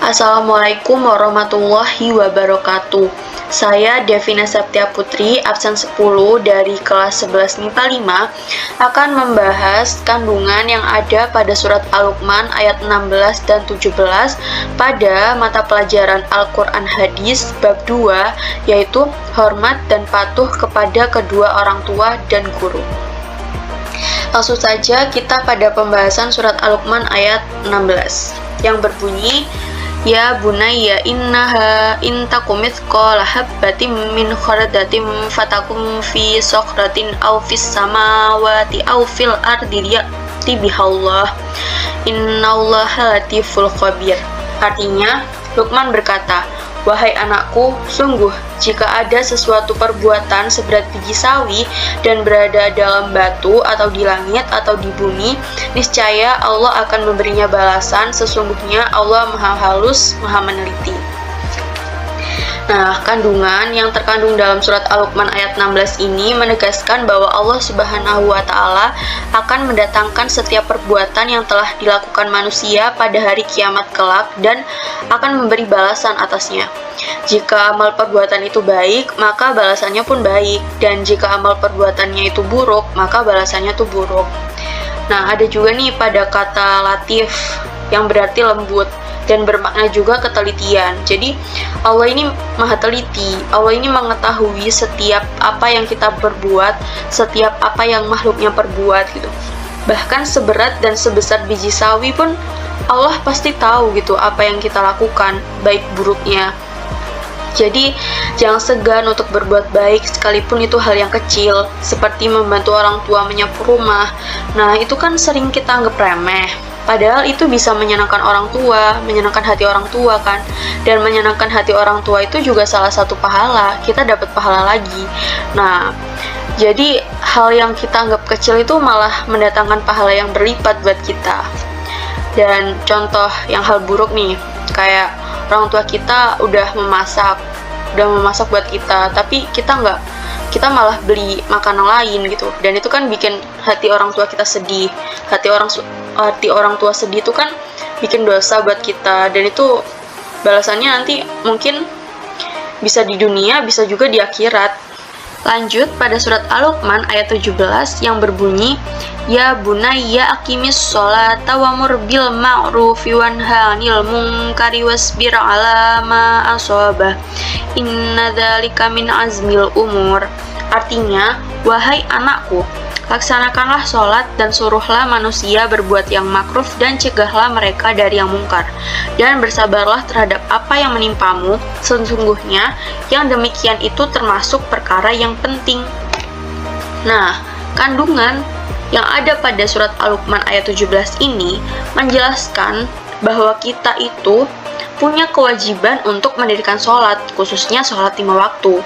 Assalamualaikum warahmatullahi wabarakatuh. Saya Devina Septia Putri, absen 10 dari kelas 11 MIPA 5, akan membahas kandungan yang ada pada surat Al-Luqman ayat 16 dan 17 pada mata pelajaran Al-Quran Hadis bab 2, yaitu hormat dan patuh kepada kedua orang tua dan guru. Langsung saja kita pada pembahasan surat Al-Luqman ayat 16 yang berbunyi, Ya bunayya innaha intakum mithqala habbatin min khardalin fatakum fi sakhratin aw fis samawati aw fil ardi ya'ti bihallah innallaha latiful khabir. Artinya, Luqman berkata, "Wahai anakku, sungguh jika ada sesuatu perbuatan seberat biji sawi dan berada dalam batu atau di langit atau di bumi, niscaya Allah akan memberinya balasan. Sesungguhnya Allah Maha Halus, Maha Meneliti." Nah, kandungan yang terkandung dalam surat Al-Luqman ayat 16 ini menegaskan bahwa Allah Subhanahu wa Ta'ala akan mendatangkan setiap perbuatan yang telah dilakukan manusia pada hari kiamat kelak dan akan memberi balasan atasnya. Jika amal perbuatan itu baik, maka balasannya pun baik, dan jika amal perbuatannya itu buruk, maka balasannya tuh buruk. Nah, ada juga nih pada kata latif yang berarti lembut dan bermakna juga ketelitian. Jadi Allah ini maha teliti, Allah ini mengetahui setiap apa yang kita berbuat, setiap apa yang makhluknya perbuat gitu. Bahkan seberat dan sebesar biji sawi pun Allah pasti tahu gitu apa yang kita lakukan, baik buruknya. Jadi jangan segan untuk berbuat baik sekalipun itu hal yang kecil, seperti membantu orang tua menyapu rumah. Nah, itu kan sering kita anggap remeh. Padahal itu bisa menyenangkan orang tua, menyenangkan hati orang tua kan. Dan menyenangkan hati orang tua itu juga salah satu pahala, kita dapat pahala lagi. Nah, jadi hal yang kita anggap kecil itu malah mendatangkan pahala yang berlipat buat kita. Dan contoh yang hal buruk nih, kayak orang tua kita udah memasak buat kita, tapi kita malah beli makanan lain gitu, dan itu kan bikin hati orang tua kita sedih. Hati orang tua sedih itu kan bikin dosa buat kita, dan itu balasannya nanti mungkin bisa di dunia, bisa juga di akhirat. Lanjut pada surat Al-Luqman ayat 17 yang berbunyi, Ya bunayya aqimis sholata wa'mur bil ma'rufi wanha 'anil munkari wasbir 'ala ma ashabah inna dzalika min azmil umur. Artinya, wahai anakku, laksanakanlah sholat dan suruhlah manusia berbuat yang makruf dan cegahlah mereka dari yang mungkar. Dan bersabarlah terhadap apa yang menimpamu, sesungguhnya yang demikian itu termasuk perkara yang penting. Nah, kandungan yang ada pada surat Al-Luqman ayat 17 ini menjelaskan bahwa kita itu punya kewajiban untuk mendirikan sholat, khususnya sholat 5 waktu.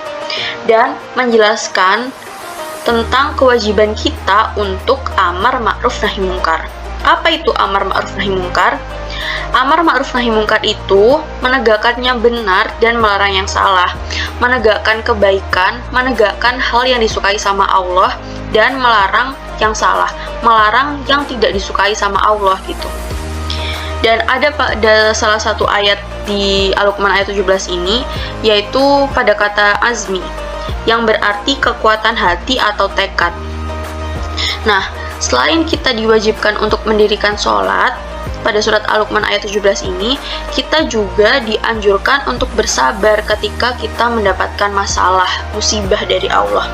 Dan menjelaskan tentang kewajiban kita untuk amar ma'ruf nahi mungkar. Apa itu amar ma'ruf nahi mungkar? Amar ma'ruf nahi mungkar itu menegakkannya benar dan melarang yang salah, menegakkan kebaikan, menegakkan hal yang disukai sama Allah, dan melarang yang salah, melarang yang tidak disukai sama Allah gitu. Dan ada pada salah satu ayat di Al-Luqman ayat 17 ini, yaitu pada kata azmi, yang berarti kekuatan hati atau tekad. Nah, selain kita diwajibkan untuk mendirikan sholat, pada surat Al-Luqman ayat 17 ini, kita juga dianjurkan untuk bersabar ketika kita mendapatkan masalah, musibah dari Allah.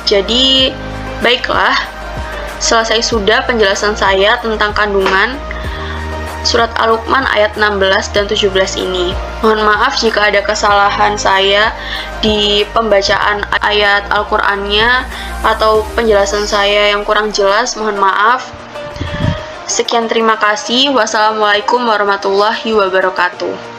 Jadi, baiklah, selesai sudah penjelasan saya tentang kandungan surat Al-Luqman ayat 16 dan 17 ini. Mohon maaf jika ada kesalahan saya di pembacaan ayat Al-Qur'annya atau penjelasan saya yang kurang jelas, mohon maaf. Sekian, terima kasih. Wassalamualaikum warahmatullahi wabarakatuh.